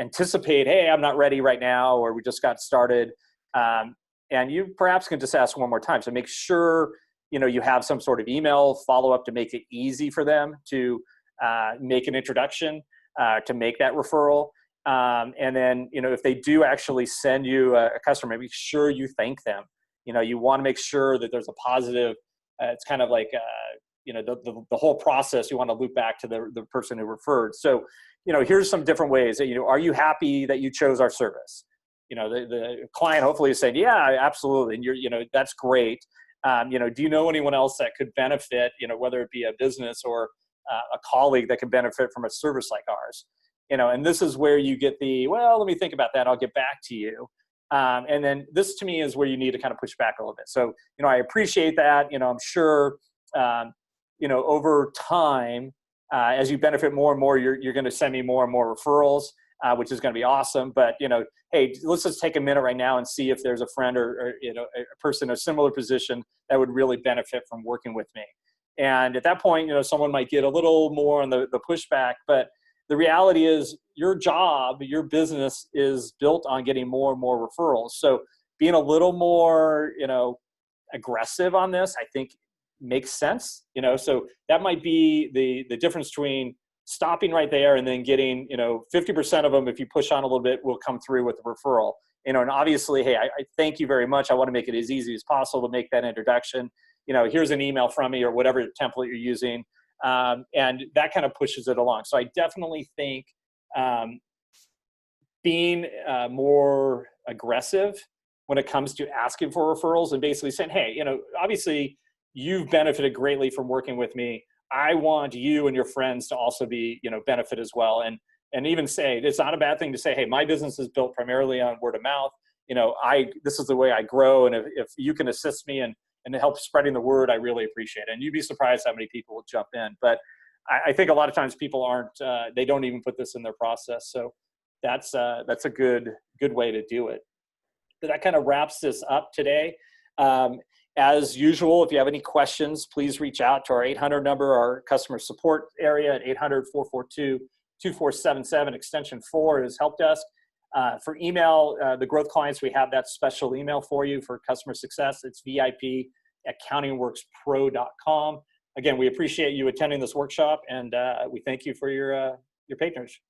Anticipate, hey, I'm not ready right now, or we just got started. And you perhaps can just ask one more time. So make sure, you have some sort of email follow-up to make it easy for them to make an introduction, to make that referral. And then, if they do actually send you a customer, make sure you thank them. You want to make sure that there's a positive, it's kind of like, the whole process, you want to loop back to the person who referred. So, here's some different ways that, are you happy that you chose our service? The client hopefully is saying, yeah, absolutely. And that's great. Do you know anyone else that could benefit, whether it be a business or a colleague that could benefit from a service like ours? And this is where you get well, let me think about that. I'll get back to you. And then this to me is where you need to kind of push back a little bit. So, I appreciate that. I'm sure, over time, as you benefit more and more, you're going to send me more and more referrals, which is going to be awesome. But, hey, let's just take a minute right now and see if there's a friend or a person in a similar position that would really benefit from working with me. And at that point, someone might get a little more on the pushback, but the reality is your job, your business is built on getting more and more referrals. So being a little more, aggressive on this, I think makes sense. So that might be the difference between stopping right there and then getting, 50% of them, if you push on a little bit, will come through with the referral. And obviously, hey, I thank you very much. I want to make it as easy as possible to make that introduction. Here's an email from me or whatever template you're using. And that kind of pushes it along. So I definitely think being more aggressive when it comes to asking for referrals and basically saying, hey, obviously you've benefited greatly from working with me. I want you and your friends to also be, benefit as well. And even say, it's not a bad thing to say, hey, my business is built primarily on word of mouth. This is the way I grow. And if you can assist me and help spreading the word, I really appreciate it. And you'd be surprised how many people will jump in. But I think a lot of times people aren't, they don't even put this in their process. So that's a good way to do it. So that kind of wraps this up today. As usual, if you have any questions, please reach out to our 800 number, our customer support area at 800-442-2477, extension 4 is help desk. For email, the growth clients, we have that special email for you for customer success. It's VIP@CountingWorksPRO.com. Again, we appreciate you attending this workshop, and we thank you for your patronage.